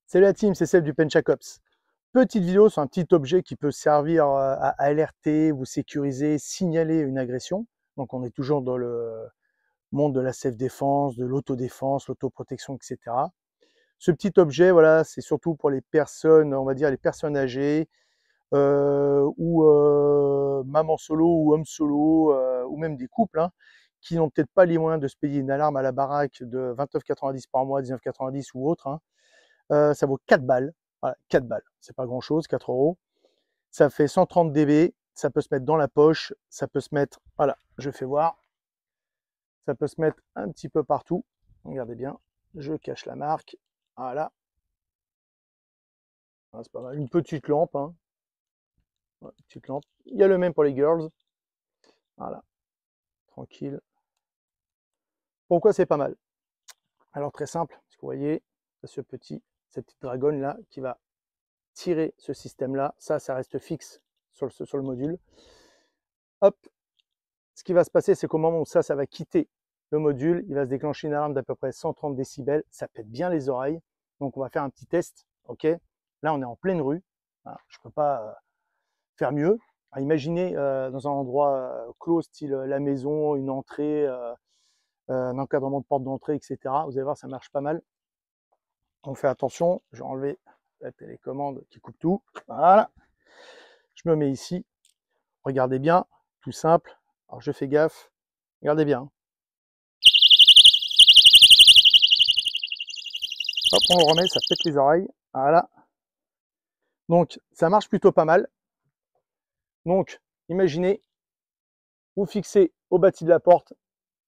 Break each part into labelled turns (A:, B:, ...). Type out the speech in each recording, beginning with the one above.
A: Salut la team, c'est Seb du Penchacops. Petite vidéo sur un petit objet qui peut servir à alerter, vous sécuriser, signaler une agression. Donc on est toujours dans le monde de la self-défense, de l'autodéfense, l'autoprotection, etc. Ce petit objet, voilà, c'est surtout pour les personnes, on va dire les personnes âgées, ou maman solo ou homme solo, ou même des couples, hein, qui n'ont peut-être pas les moyens de se payer une alarme à la baraque de 29,90 par mois, 19,90 ou autre, hein. Ça vaut 4 balles. Voilà, 4 balles. C'est pas grand chose, 4 euros. Ça fait 130 dB. Ça peut se mettre dans la poche. Ça peut se mettre, voilà, je fais voir. Ça peut se mettre un petit peu partout. Regardez bien. Je cache la marque. Voilà. Ah, c'est pas mal. Une petite lampe, hein. Ouais, petite lampe. Il y a le même pour les girls. Voilà. Tranquille. Pourquoi c'est pas mal? Alors très simple. Parce que vous voyez, cette petite dragonne là qui va tirer ce système-là. Ça reste fixe sur le module. Hop, ce qui va se passer, c'est qu'au moment où ça va quitter le module, il va se déclencher une alarme d'à peu près 130 décibels. Ça pète bien les oreilles. Donc, on va faire un petit test. OK. Là, on est en pleine rue. Voilà, je ne peux pas faire mieux. Imaginez dans un endroit clos, style la maison, une entrée, un encadrement de porte d'entrée, etc. Vous allez voir, ça marche pas mal. On fait attention. Je vais enlever la télécommande qui coupe tout. Voilà. Je me mets ici. Regardez bien, tout simple. Alors je fais gaffe. Regardez bien. Hop, on le remet, ça pète les oreilles. Voilà. Donc ça marche plutôt pas mal. Donc imaginez, vous fixez au bâti de la porte,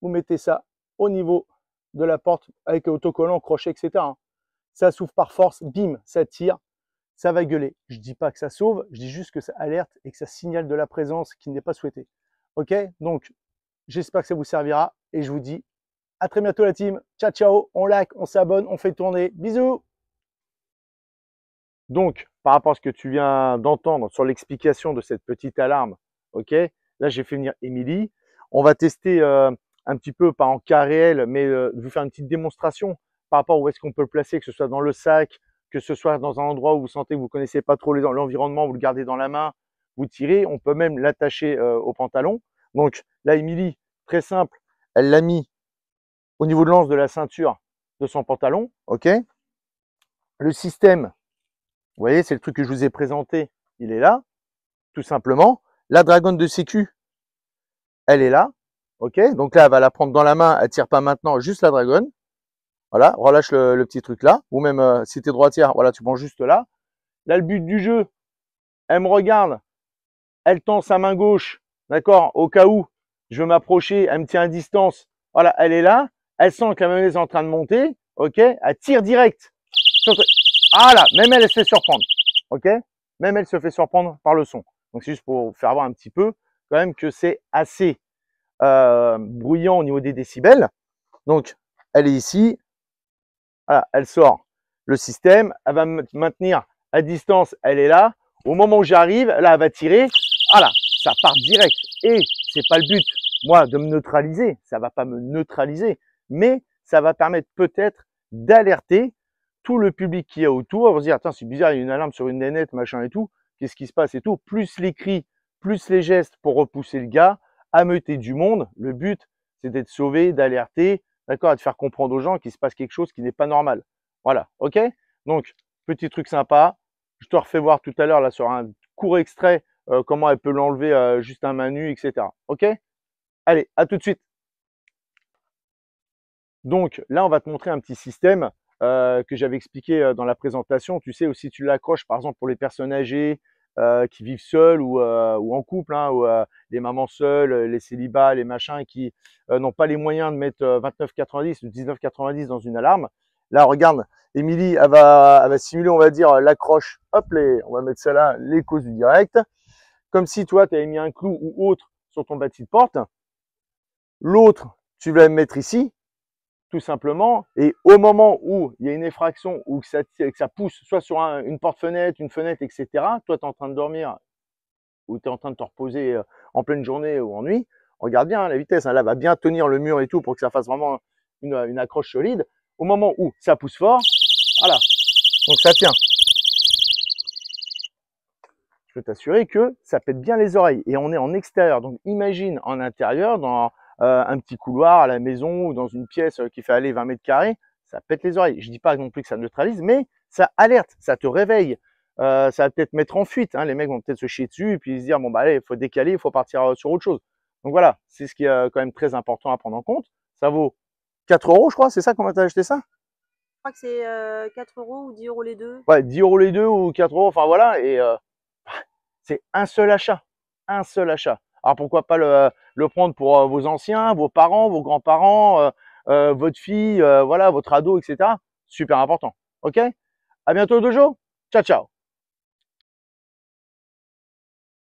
A: vous mettez ça au niveau de la porte avec autocollant, crochet, etc. Ça s'ouvre par force, bim, ça tire, ça va gueuler. Je ne dis pas que ça sauve, je dis juste que ça alerte et que ça signale de la présence qui n'est pas souhaitée. Ok, donc j'espère que ça vous servira et je vous dis à très bientôt la team. Ciao, ciao, on like, on s'abonne, on fait tourner. Bisous. Donc, par rapport à ce que tu viens d'entendre sur l'explication de cette petite alarme, ok, là j'ai fait venir Émilie. On va tester un petit peu, pas en cas réel, mais vous faire une petite démonstration par rapport à où est-ce qu'on peut le placer, que ce soit dans le sac, que ce soit dans un endroit où vous sentez que vous ne connaissez pas trop l'environnement, vous le gardez dans la main, vous tirez. On peut même l'attacher au pantalon. Donc là, Émilie, très simple, elle l'a mis au niveau de l'anse de la ceinture de son pantalon, ok. Le système, vous voyez, c'est le truc que je vous ai présenté, il est là, tout simplement. La dragonne de sécu, elle est là, ok. Donc là, elle va la prendre dans la main, elle tire pas maintenant, juste la dragonne. Voilà, relâche le petit truc là. Ou même si tu es droitière, voilà, tu prends juste là. Là, le but du jeu, elle me regarde, elle tend sa main gauche, d'accord, au cas où je veux m'approcher, elle me tient à distance. Voilà, elle est là, elle sent que la mayonnaise est en train de monter, ok, elle tire direct. Voilà, même elle se fait surprendre, ok, même elle se fait surprendre par le son. Donc c'est juste pour vous faire voir un petit peu quand même que c'est assez bruyant au niveau des décibels. Donc elle est ici, voilà, elle sort le système, elle va me maintenir à distance, elle est là. Au moment où j'arrive, là elle va tirer, voilà, ça part direct. Et c'est pas le but, moi, de me neutraliser, ça va pas me neutraliser, mais ça va permettre peut-être d'alerter tout le public qui est autour. On va se dire, attends, c'est bizarre, il y a une alarme sur une nénette, machin et tout, qu'est-ce qui se passe et tout. Plus les cris, plus les gestes pour repousser le gars, ameuter du monde. Le but, c'est d'être sauvé, d'alerter, d'accord, à de faire comprendre aux gens qu'il se passe quelque chose qui n'est pas normal. Voilà, ok. Donc, petit truc sympa. Je te refais voir tout à l'heure là sur un court extrait comment elle peut l'enlever juste à main nue, etc. Ok. Allez, à tout de suite. Donc là, on va te montrer un petit système que j'avais expliqué dans la présentation. Tu sais aussi, tu l'accroches par exemple pour les personnes âgées qui vivent seules ou en couple, hein, ou les mamans seules, les célibats, les machins qui n'ont pas les moyens de mettre 29,90 ou 19,90 dans une alarme. Là, regarde, Émilie, elle va simuler, on va dire, l'accroche. Hop, on va mettre ça là, les causes du direct. Comme si toi, tu avais mis un clou ou autre sur ton bâti de porte. L'autre, tu vas le mettre ici, tout simplement. Et au moment où il y a une effraction ou que ça pousse, soit sur une porte-fenêtre, une fenêtre, etc., toi, tu es en train de dormir ou tu es en train de te reposer en pleine journée ou en nuit, regarde bien la vitesse. Hein, là, va bien tenir le mur et tout pour que ça fasse vraiment une accroche solide. Au moment où ça pousse fort, voilà. Donc ça tient. Je peux t'assurer que ça pète bien les oreilles. Et on est en extérieur. Donc imagine en intérieur, dans un petit couloir à la maison ou dans une pièce qui fait aller 20 mètres carrés, ça pète les oreilles. Je dis pas non plus que ça neutralise, mais ça alerte, ça te réveille. Ça va peut-être mettre en fuite. Hein. Les mecs vont peut-être se chier dessus et puis se dire bon bah allez, il faut décaler, il faut partir sur autre chose. Donc voilà, c'est ce qui est quand même très important à prendre en compte. Ça vaut 4 euros, je crois, c'est ça qu'on va acheté ça?
B: Je crois que c'est 4 euros ou 10 euros les deux.
A: Ouais, 10 euros les deux ou 4 euros, enfin voilà. Et c'est un seul achat. Un seul achat. Alors pourquoi pas le prendre pour vos anciens, vos parents, vos grands-parents, votre fille, voilà, votre ado, etc. Super important. Ok? À bientôt Dojo. Ciao, ciao.